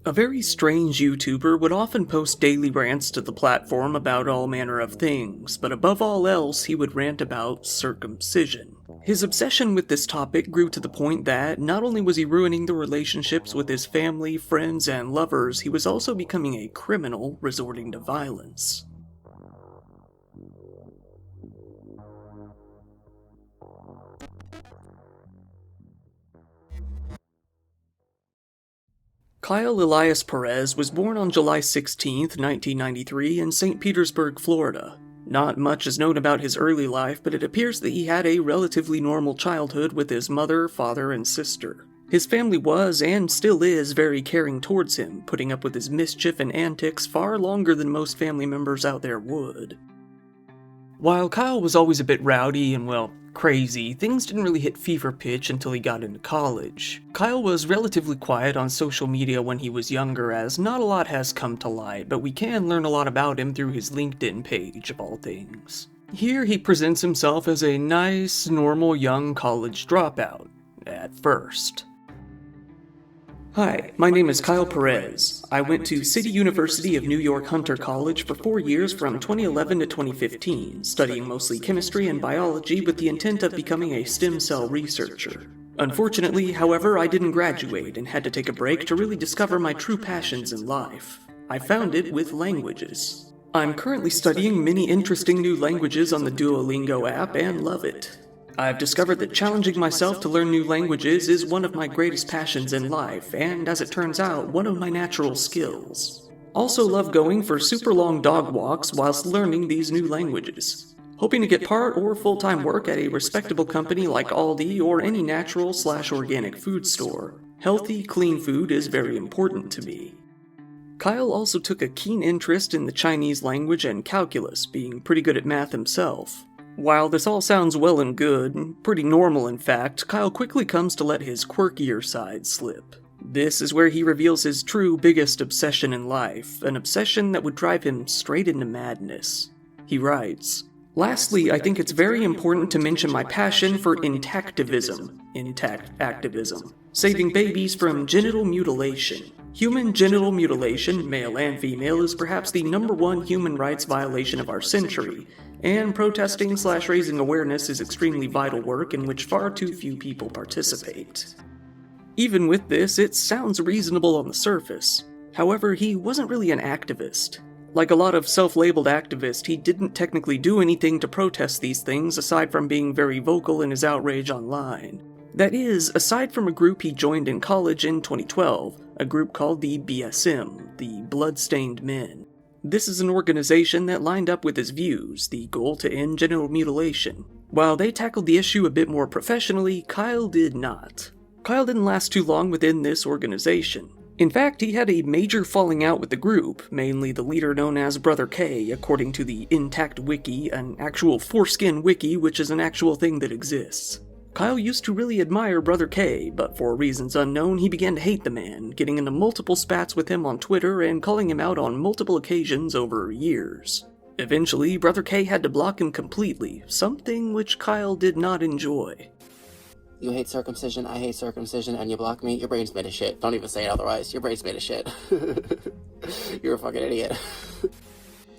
A very strange YouTuber would often post daily rants to the platform about all manner of things, but above all else, he would rant about circumcision. His obsession with this topic grew to the point that not only was he ruining the relationships with his family, friends, and lovers, he was also becoming a criminal resorting to violence. Kyle Elias Perez was born on July 16, 1993 in St. Petersburg, Florida. Not much is known about his early life, but it appears that he had a relatively normal childhood with his mother, father, and sister. His family was, and still is, very caring towards him, putting up with his mischief and antics far longer than most family members out there would. While Kyle was always a bit rowdy and, well, crazy, things didn't really hit fever pitch until he got into college. Kyle was relatively quiet on social media when he was younger, as not a lot has come to light, but we can learn a lot about him through his LinkedIn page, of all things. Here he presents himself as a nice, normal young college dropout, at first. Hi, my name is Kyle Perez. I went to City University of New York Hunter College for 4 years from 2011 to 2015, studying mostly chemistry and biology with the intent of becoming a stem cell researcher. Unfortunately, however, I didn't graduate and had to take a break to really discover my true passions in life. I found it with languages. I'm currently studying many interesting new languages on the Duolingo app and love it. I've discovered that challenging myself to learn new languages is one of my greatest passions in life, and as it turns out, one of my natural skills. Also love going for super long dog walks whilst learning these new languages. Hoping to get part or full-time work at a respectable company like Aldi or any natural/organic food store. Healthy, clean food is very important to me. Kyle also took a keen interest in the Chinese language and calculus, being pretty good at math himself. While this all sounds well and good, pretty normal in fact, Kyle quickly comes to let his quirkier side slip. This is where he reveals his true biggest obsession in life, an obsession that would drive him straight into madness. He writes, "Lastly, I think it's very important to mention my passion for intactivism, saving babies from genital mutilation. Human genital mutilation, male and female, is perhaps the #1 human rights violation of our century, and protesting/raising awareness is extremely vital work in which far too few people participate." Even with this, it sounds reasonable on the surface. However, he wasn't really an activist. Like a lot of self-labeled activists, he didn't technically do anything to protest these things aside from being very vocal in his outrage online. That is, aside from a group he joined in college in 2012, a group called the BSM, the Bloodstained Men. This is an organization that lined up with his views, the goal to end genital mutilation. While they tackled the issue a bit more professionally, Kyle did not. Kyle didn't last too long within this organization. In fact, he had a major falling out with the group, mainly the leader known as Brother K, according to the Intact Wiki, an actual foreskin wiki which is an actual thing that exists. Kyle used to really admire Brother K, but for reasons unknown, he began to hate the man, getting into multiple spats with him on Twitter and calling him out on multiple occasions over years. Eventually, Brother K had to block him completely, something which Kyle did not enjoy. You hate circumcision, I hate circumcision, and you block me? Your brain's made of shit. Don't even say it otherwise. Your brain's made of shit. You're a fucking idiot.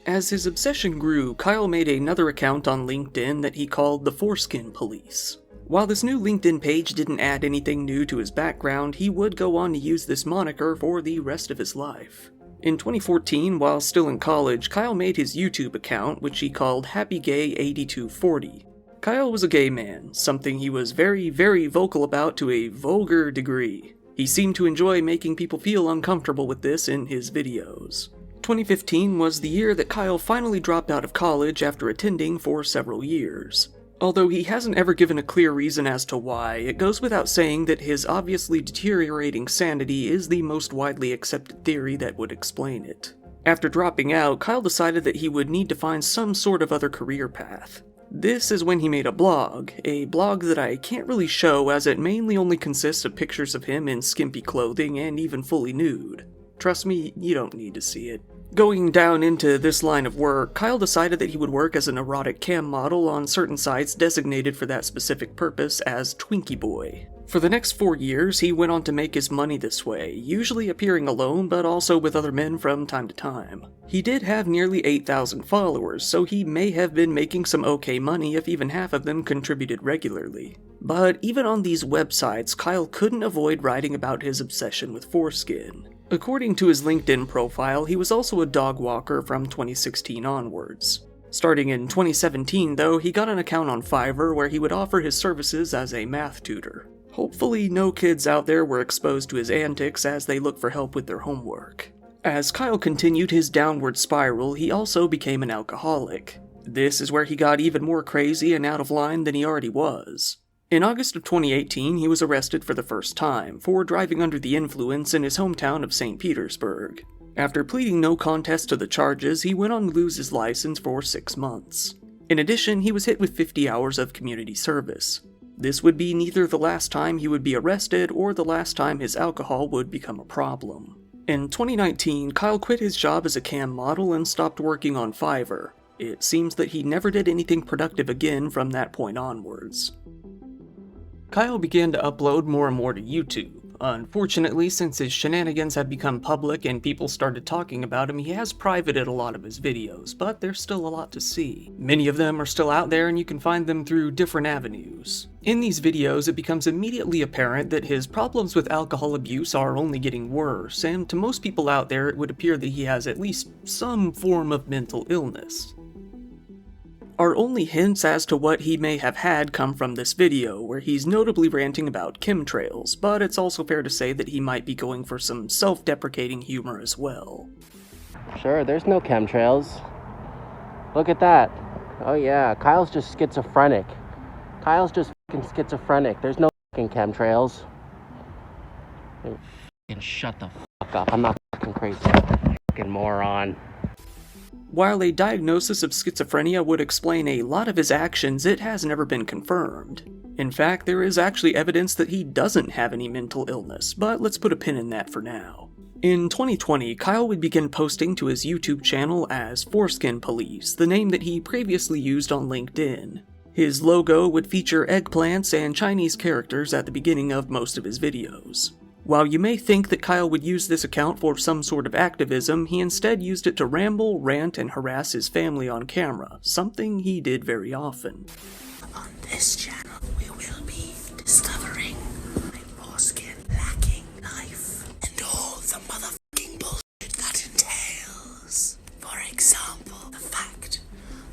As his obsession grew, Kyle made another account on LinkedIn that he called the Foreskin Police. While this new LinkedIn page didn't add anything new to his background, he would go on to use this moniker for the rest of his life. In 2014, while still in college, Kyle made his YouTube account, which he called HappyGay8240. Kyle was a gay man, something he was very, very vocal about to a vulgar degree. He seemed to enjoy making people feel uncomfortable with this in his videos. 2015 was the year that Kyle finally dropped out of college after attending for several years. Although he hasn't ever given a clear reason as to why, it goes without saying that his obviously deteriorating sanity is the most widely accepted theory that would explain it. After dropping out, Kyle decided that he would need to find some sort of other career path. This is when he made a blog that I can't really show as it mainly only consists of pictures of him in skimpy clothing and even fully nude. Trust me, you don't need to see it. Going down into this line of work, Kyle decided that he would work as an erotic cam model on certain sites designated for that specific purpose as Twinkie Boy. For the next 4 years, he went on to make his money this way, usually appearing alone but also with other men from time to time. He did have nearly 8,000 followers, so he may have been making some okay money if even half of them contributed regularly. But even on these websites, Kyle couldn't avoid writing about his obsession with foreskin. According to his LinkedIn profile, he was also a dog walker from 2016 onwards. Starting in 2017, though, he got an account on Fiverr where he would offer his services as a math tutor. Hopefully no kids out there were exposed to his antics as they look for help with their homework. As Kyle continued his downward spiral, he also became an alcoholic. This is where he got even more crazy and out of line than he already was. In August of 2018, he was arrested for the first time for driving under the influence in his hometown of St. Petersburg. After pleading no contest to the charges, he went on to lose his license for 6 months. In addition, he was hit with 50 hours of community service. This would be neither the last time he would be arrested or the last time his alcohol would become a problem. In 2019, Kyle quit his job as a cam model and stopped working on Fiverr. It seems that he never did anything productive again from that point onwards. Kyle began to upload more and more to YouTube. Unfortunately, since his shenanigans have become public and people started talking about him, he has privated a lot of his videos, but there's still a lot to see. Many of them are still out there and you can find them through different avenues. In these videos, it becomes immediately apparent that his problems with alcohol abuse are only getting worse, and to most people out there it would appear that he has at least some form of mental illness. Our only hints as to what he may have had come from this video, where he's notably ranting about chemtrails, but it's also fair to say that he might be going for some self-deprecating humor as well. Sure, there's no chemtrails. Look at that. Oh yeah, Kyle's just schizophrenic. Kyle's just fucking schizophrenic. There's no fucking chemtrails. Fucking shut the fuck up. I'm not fucking crazy. Fucking moron. While a diagnosis of schizophrenia would explain a lot of his actions, it has never been confirmed. In fact, there is actually evidence that he doesn't have any mental illness, but let's put a pin in that for now. In 2020, Kyle would begin posting to his YouTube channel as Foreskin Police, the name that he previously used on LinkedIn. His logo would feature eggplants and Chinese characters at the beginning of most of his videos. While you may think that Kyle would use this account for some sort of activism, he instead used it to ramble, rant, and harass his family on camera, something he did very often. On this channel, we will be discovering my foreskin lacking life and all the motherfucking bullshit that entails. For example, the fact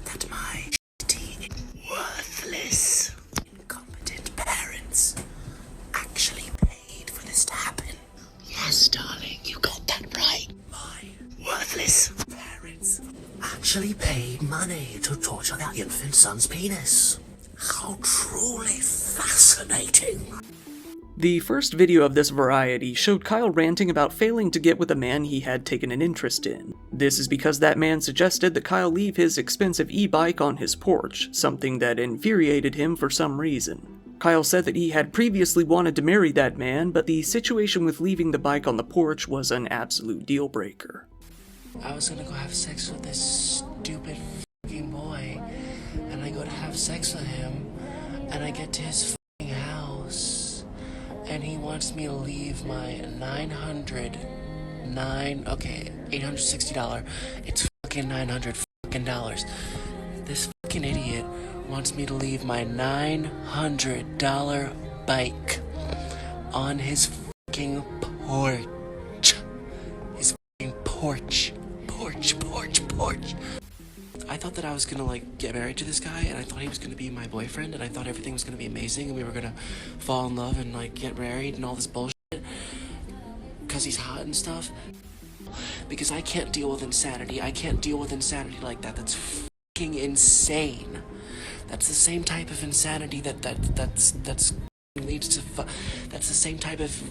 that my shitty, worthless, incompetent parents actually paid for this to happen. Yes, darling, you got that right. My worthless parents actually paid money to torture their infant son's penis. How truly fascinating. The first video of this variety showed Kyle ranting about failing to get with a man he had taken an interest in. This is because that man suggested that Kyle leave his expensive e-bike on his porch, something that infuriated him for some reason. Kyle said that he had previously wanted to marry that man, but the situation with leaving the bike on the porch was an absolute deal breaker. I was gonna go have sex with this stupid fucking boy, and I go to have sex with him, and I get to his fucking house, and he wants me to leave my $860. It's fucking $900 fucking dollars. This fucking idiot wants me to leave my $900 bike on his fucking porch. His fucking porch. Porch. I thought that I was gonna get married to this guy, and I thought he was gonna be my boyfriend, and I thought everything was gonna be amazing, and we were gonna fall in love and get married and all this bullshit because he's hot and stuff. Because I can't deal with insanity. I can't deal with insanity like that. That's fucking insane. That's the same type of insanity that's leads to that's the same type of,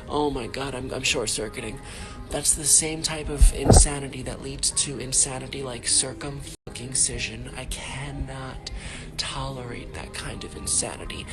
oh my god, I'm short-circuiting. That's the same type of insanity that leads to insanity like circumcision. I cannot tolerate that kind of insanity.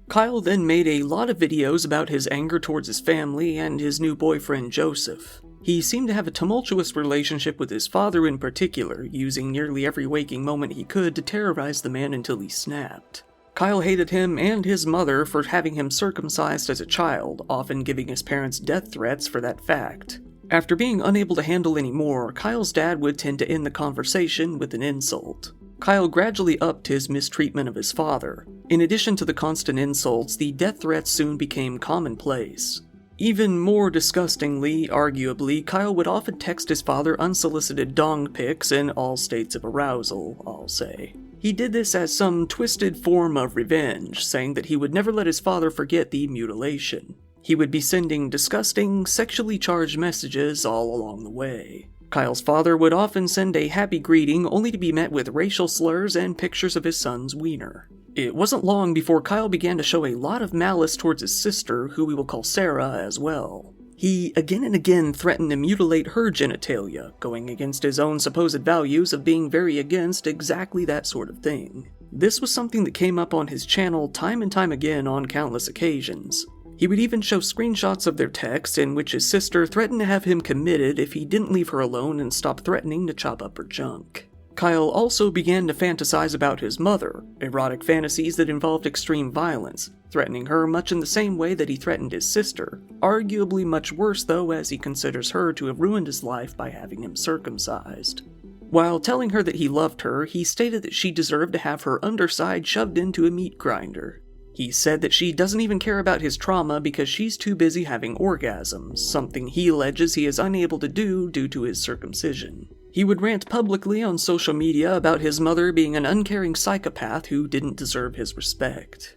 Kyle then made a lot of videos about his anger towards his family and his new boyfriend Joseph. He seemed to have a tumultuous relationship with his father in particular, using nearly every waking moment he could to terrorize the man until he snapped. Kyle hated him and his mother for having him circumcised as a child, often giving his parents death threats for that fact. After being unable to handle any more, Kyle's dad would tend to end the conversation with an insult. Kyle gradually upped his mistreatment of his father. In addition to the constant insults, the death threats soon became commonplace. Even more disgustingly, arguably, Kyle would often text his father unsolicited dong pics in all states of arousal, I'll say. He did this as some twisted form of revenge, saying that he would never let his father forget the mutilation. He would be sending disgusting, sexually charged messages all along the way. Kyle's father would often send a happy greeting only to be met with racial slurs and pictures of his son's wiener. It wasn't long before Kyle began to show a lot of malice towards his sister, who we will call Sarah, as well. He again and again threatened to mutilate her genitalia, going against his own supposed values of being very against exactly that sort of thing. This was something that came up on his channel time and time again on countless occasions. He would even show screenshots of their texts in which his sister threatened to have him committed if he didn't leave her alone and stop threatening to chop up her junk. Kyle also began to fantasize about his mother, erotic fantasies that involved extreme violence, threatening her much in the same way that he threatened his sister, arguably much worse though, as he considers her to have ruined his life by having him circumcised. While telling her that he loved her, he stated that she deserved to have her underside shoved into a meat grinder. He said that she doesn't even care about his trauma because she's too busy having orgasms, something he alleges he is unable to do due to his circumcision. He would rant publicly on social media about his mother being an uncaring psychopath who didn't deserve his respect.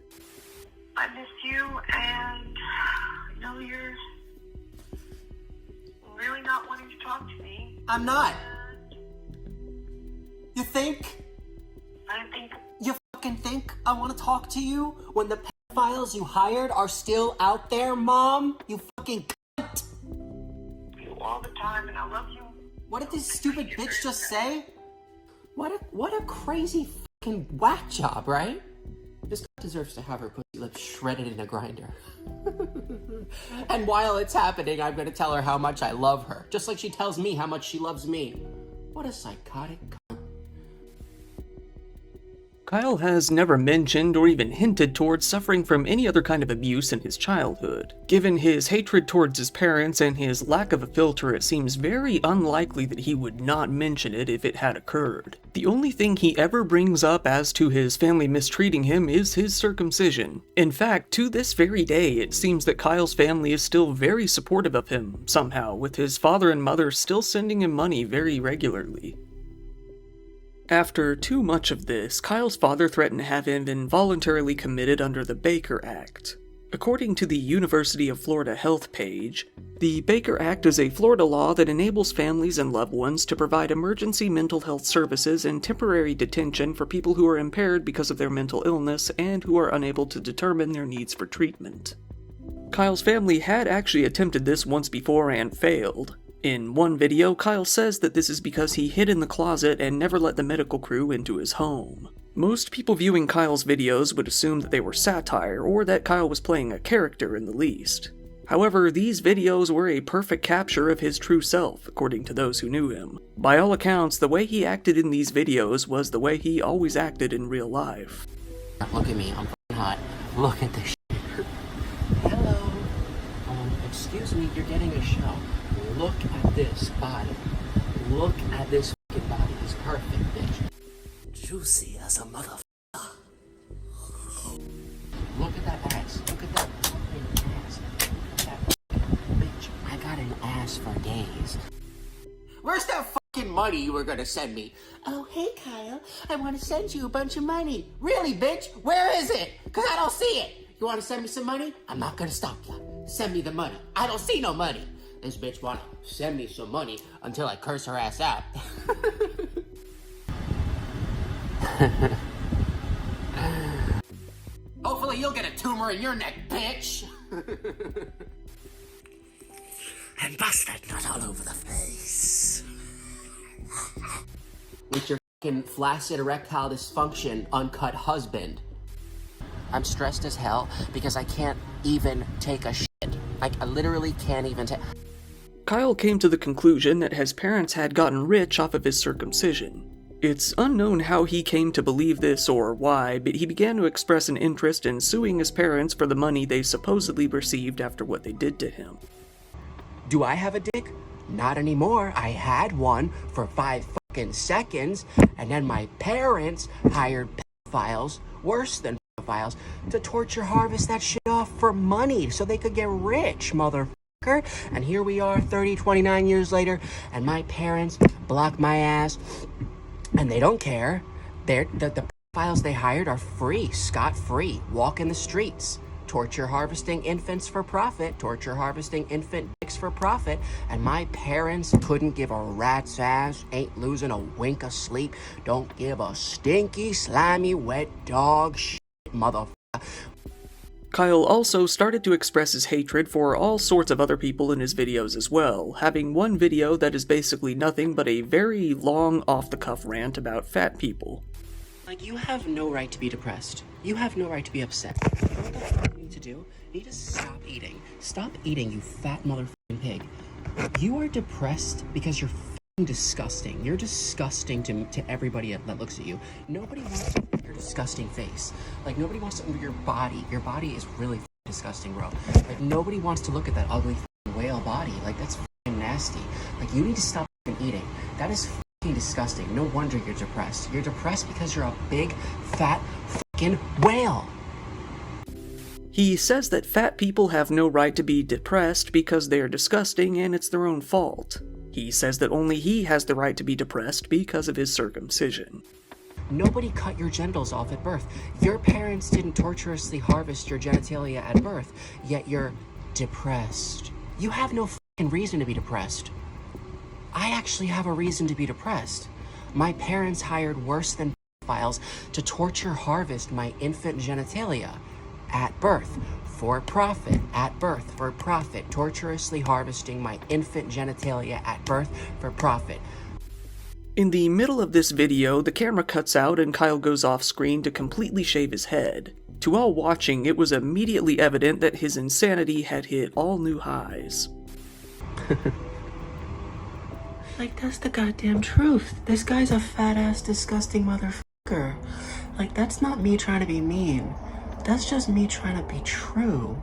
I miss you, and I know you're really not wanting to talk to me. I'm not. You think? I think You fucking think I want to talk to you when the pedophiles you hired are still out there, Mom? You fucking cunt. you all the time, and I love you. What did this stupid bitch just say? What a crazy fucking whack job, right? This cunt deserves to have her pussy lips shredded in a grinder. And while it's happening, I'm gonna tell her how much I love her, just like she tells me how much she loves me. What a psychotic cunt. Kyle has never mentioned or even hinted towards suffering from any other kind of abuse in his childhood. Given his hatred towards his parents and his lack of a filter, it seems very unlikely that he would not mention it if it had occurred. The only thing he ever brings up as to his family mistreating him is his circumcision. In fact, to this very day, it seems that Kyle's family is still very supportive of him, somehow, with his father and mother still sending him money very regularly. After too much of this, Kyle's father threatened to have him involuntarily committed under the Baker Act. According to the University of Florida Health page, the Baker Act is a Florida law that enables families and loved ones to provide emergency mental health services and temporary detention for people who are impaired because of their mental illness and who are unable to determine their needs for treatment. Kyle's family had actually attempted this once before and failed. In one video, Kyle says that this is because he hid in the closet and never let the medical crew into his home. Most people viewing Kyle's videos would assume that they were satire or that Kyle was playing a character in the least. However, these videos were a perfect capture of his true self, according to those who knew him. By all accounts, the way he acted in these videos was the way he always acted in real life. Look at me, I'm fucking hot. Look at this shit. Hello. Excuse me, you're getting a show. Look at this body. Look at this fucking body. It's perfect, bitch. Juicy as a motherfucker. Look at that ass. Look at that fucking ass. Look at that bitch. I got an ass for days. Where's that fucking money you were gonna send me? Oh, hey, Kyle. I want to send you a bunch of money. Really, bitch? Where is it? Because I don't see it. You want to send me some money? I'm not gonna stop you. Send me the money. I don't see no money. This bitch wanna send me some money until I curse her ass out. Hopefully you'll get a tumor in your neck, bitch. And bust that nut all over the face. With your fucking flaccid erectile dysfunction, uncut husband. I'm stressed as hell because I can't even take a shit. Like, I literally can't even take... Kyle came to the conclusion that his parents had gotten rich off of his circumcision. It's unknown how he came to believe this or why, but he began to express an interest in suing his parents for the money they supposedly received after what they did to him. Do I have a dick? Not anymore. I had one for 5 fucking seconds, and then my parents hired pedophiles, worse than pedophiles, to torture harvest that shit off for money so they could get rich, motherfucker. And here we are 29 years later, and my parents block my ass, and they don't care. The pedophiles they hired are free, scot-free, walk in the streets. Torture harvesting infants for profit, torture harvesting infant dicks for profit, and my parents couldn't give a rat's ass, ain't losing a wink of sleep, don't give a stinky, slimy, wet dog shit, motherfucker. Kyle also started to express his hatred for all sorts of other people in his videos as well, having one video that is basically nothing but a very long off-the-cuff rant about fat people. Like, you have no right to be depressed. You have no right to be upset. You know what the fuck you need to do? You need to stop eating. Stop eating, you fat motherfucking pig. You are depressed because you're fucking disgusting. You're disgusting to everybody that looks at you. Nobody wants to look at your disgusting face. Like, nobody wants to look at your body. Your body is really fucking disgusting, bro. Like, nobody wants to look at that ugly fucking whale body. Like, that's fucking nasty. Like, you need to stop fucking eating. That is fucking disgusting. No wonder you're depressed. You're depressed because you're a big, fat, fucking whale. He says that fat people have no right to be depressed because they are disgusting and it's their own fault. He says that only he has the right to be depressed because of his circumcision. Nobody cut your genitals off at birth. Your parents didn't torturously harvest your genitalia at birth, yet you're depressed. You have no fucking reason to be depressed. I actually have a reason to be depressed. My parents hired worse than pedophiles to torture harvest my infant genitalia at birth for profit, at birth for profit, torturously harvesting my infant genitalia at birth for profit. In the middle of this video, the camera cuts out and Kyle goes off screen to completely shave his head. To all watching, it was immediately evident that his insanity had hit all new highs. Like, that's the goddamn truth. This guy's a fat-ass, disgusting motherfucker. Like, that's not me trying to be mean. That's just me trying to be true.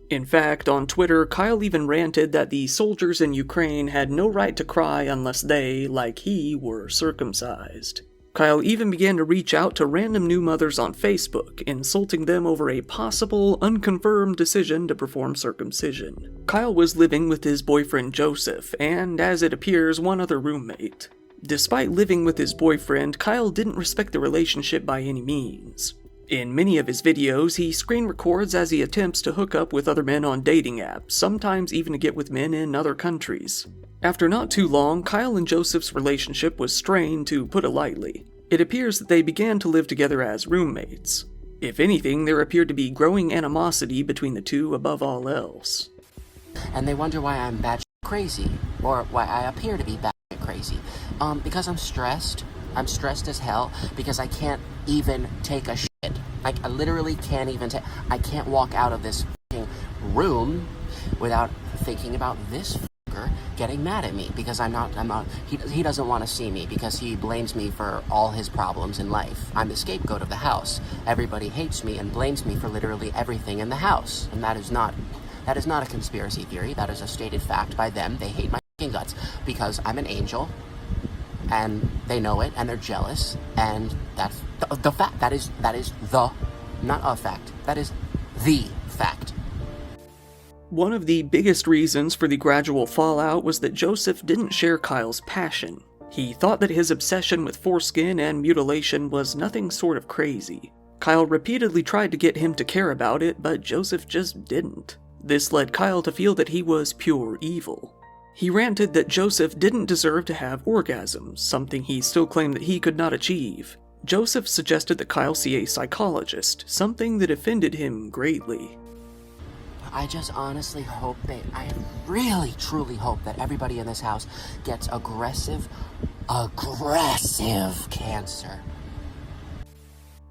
In fact, on Twitter, Kyle even ranted that the soldiers in Ukraine had no right to cry unless they, like he, were circumcised. Kyle even began to reach out to random new mothers on Facebook, insulting them over a possible, unconfirmed decision to perform circumcision. Kyle was living with his boyfriend Joseph, and, as it appears, one other roommate. Despite living with his boyfriend, Kyle didn't respect the relationship by any means. In many of his videos, he screen records as he attempts to hook up with other men on dating apps, sometimes even to get with men in other countries. After not too long, Kyle and Joseph's relationship was strained, to put it lightly. It appears that they began to live together as roommates. If anything, there appeared to be growing animosity between the two above all else. And they wonder why I'm batshit crazy, or why I appear to be batshit crazy. Because I'm stressed. I'm stressed as hell because I can't even take a shit. Like, I literally can't even I can't walk out of this fucking room without thinking about this fucker getting mad at me because he doesn't want to see me because he blames me for all his problems in life. I'm the scapegoat of the house. Everybody hates me and blames me for literally everything in the house. And that is not a conspiracy theory. That is a stated fact by them. They hate my fucking guts because I'm an angel. And they know it, and they're jealous, and that's the fact. That is the, not a fact. That is the fact. One of the biggest reasons for the gradual fallout was that Joseph didn't share Kyle's passion. He thought that his obsession with foreskin and mutilation was nothing sort of crazy. Kyle repeatedly tried to get him to care about it, but Joseph just didn't. This led Kyle to feel that he was pure evil. He ranted that Joseph didn't deserve to have orgasms, something he still claimed that he could not achieve. Joseph suggested that Kyle see a psychologist, something that offended him greatly. I just honestly hope I really truly hope that everybody in this house gets aggressive cancer.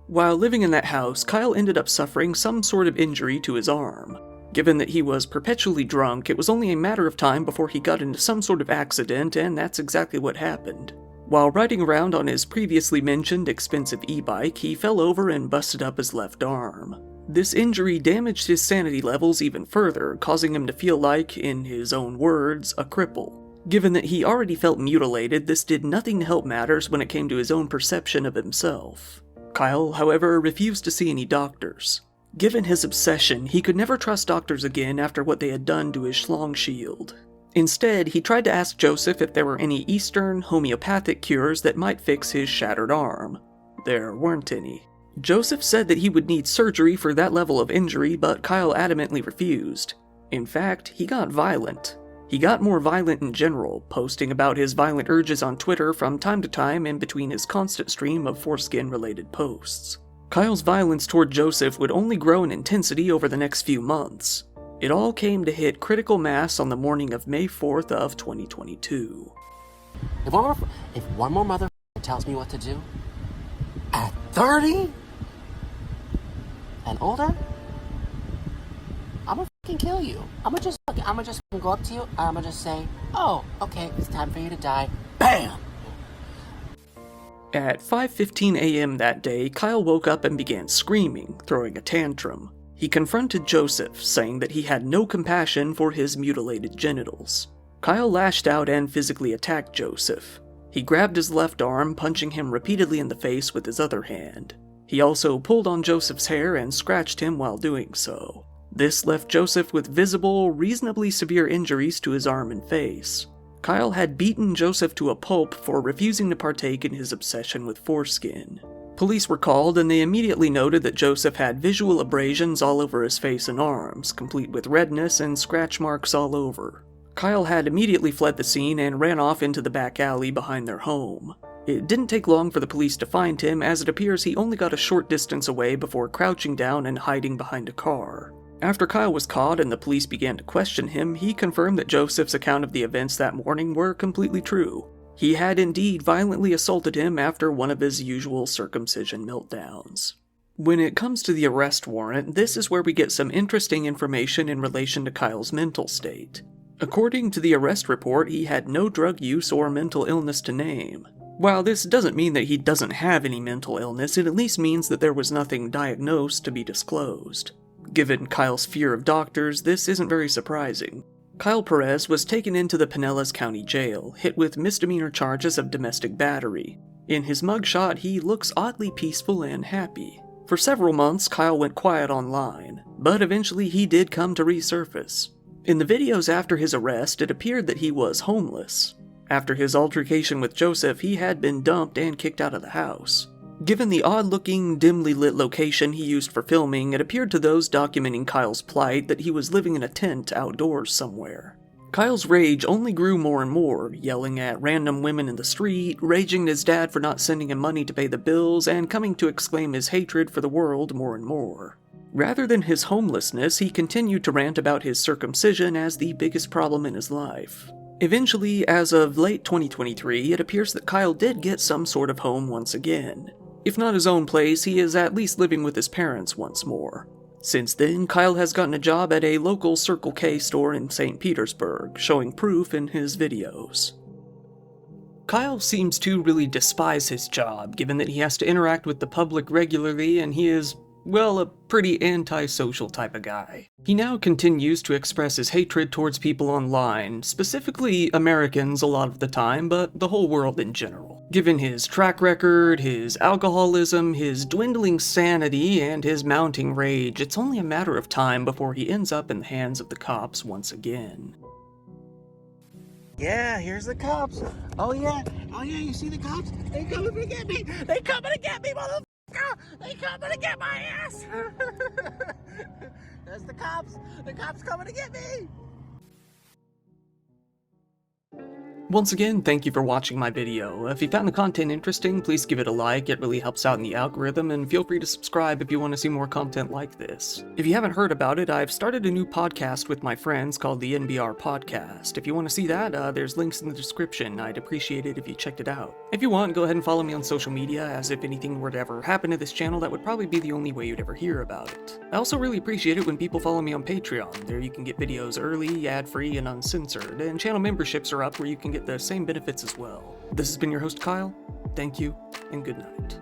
While living in that house, Kyle ended up suffering some sort of injury to his arm. Given that he was perpetually drunk, it was only a matter of time before he got into some sort of accident, and that's exactly what happened. While riding around on his previously mentioned expensive e-bike, he fell over and busted up his left arm. This injury damaged his sanity levels even further, causing him to feel like, in his own words, a cripple. Given that he already felt mutilated, this did nothing to help matters when it came to his own perception of himself. Kyle, however, refused to see any doctors. Given his obsession, he could never trust doctors again after what they had done to his schlong shield. Instead, he tried to ask Joseph if there were any Eastern homeopathic cures that might fix his shattered arm. There weren't any. Joseph said that he would need surgery for that level of injury, but Kyle adamantly refused. In fact, he got violent. He got more violent in general, posting about his violent urges on Twitter from time to time in between his constant stream of foreskin-related posts. Kyle's violence toward Joseph would only grow in intensity over the next few months. It all came to hit critical mass on the morning of May 4th of 2022. If one more mother tells me what to do, at 30 and older, I'm gonna fucking kill you. I'm gonna just go up to you, and I'm gonna just say, oh, okay, it's time for you to die. BAM! At 5:15 a.m. that day, Kyle woke up and began screaming, throwing a tantrum. He confronted Joseph, saying that he had no compassion for his mutilated genitals. Kyle lashed out and physically attacked Joseph. He grabbed his left arm, punching him repeatedly in the face with his other hand. He also pulled on Joseph's hair and scratched him while doing so. This left Joseph with visible, reasonably severe injuries to his arm and face. Kyle had beaten Joseph to a pulp for refusing to partake in his obsession with foreskin. Police were called, and they immediately noted that Joseph had visual abrasions all over his face and arms, complete with redness and scratch marks all over. Kyle had immediately fled the scene and ran off into the back alley behind their home. It didn't take long for the police to find him, as it appears he only got a short distance away before crouching down and hiding behind a car. After Kyle was caught and the police began to question him, he confirmed that Joseph's account of the events that morning were completely true. He had indeed violently assaulted him after one of his usual circumcision meltdowns. When it comes to the arrest warrant, this is where we get some interesting information in relation to Kyle's mental state. According to the arrest report, he had no drug use or mental illness to name. While this doesn't mean that he doesn't have any mental illness, it at least means that there was nothing diagnosed to be disclosed. Given Kyle's fear of doctors, this isn't very surprising. Kyle Perez was taken into the Pinellas County Jail, hit with misdemeanor charges of domestic battery. In his mugshot, he looks oddly peaceful and happy. For several months, Kyle went quiet online, but eventually he did come to resurface. In the videos after his arrest, it appeared that he was homeless. After his altercation with Joseph, he had been dumped and kicked out of the house. Given the odd-looking, dimly lit location he used for filming, it appeared to those documenting Kyle's plight that he was living in a tent outdoors somewhere. Kyle's rage only grew more and more, yelling at random women in the street, raging at his dad for not sending him money to pay the bills, and coming to exclaim his hatred for the world more and more. Rather than his homelessness, he continued to rant about his circumcision as the biggest problem in his life. Eventually, as of late 2023, it appears that Kyle did get some sort of home once again. If not his own place, he is at least living with his parents once more. Since then, Kyle has gotten a job at a local Circle K store in St. Petersburg, showing proof in his videos. Kyle seems to really despise his job, given that he has to interact with the public regularly and he is, well, a pretty antisocial type of guy. He now continues to express his hatred towards people online, specifically Americans a lot of the time, but the whole world in general. Given his track record, his alcoholism, his dwindling sanity, and his mounting rage, it's only a matter of time before he ends up in the hands of the cops once again. Yeah, here's the cops. Oh yeah, you see the cops? They coming to get me! They coming to get me, motherfucker! They coming to get my ass! There's the cops! The cops coming to get me! Once again, thank you for watching my video. If you found the content interesting, please give it a like, it really helps out in the algorithm, and feel free to subscribe if you want to see more content like this. If you haven't heard about it, I've started a new podcast with my friends called the NBR Podcast. If you want to see that, there's links in the description. I'd appreciate it if you checked it out. If you want, go ahead and follow me on social media, as if anything were to ever happen to this channel, that would probably be the only way you'd ever hear about it. I also really appreciate it when people follow me on Patreon. There you can get videos early, ad-free, and uncensored, and channel memberships are up where you can get the same benefits as well. This has been your host, Kyle. Thank you, and good night.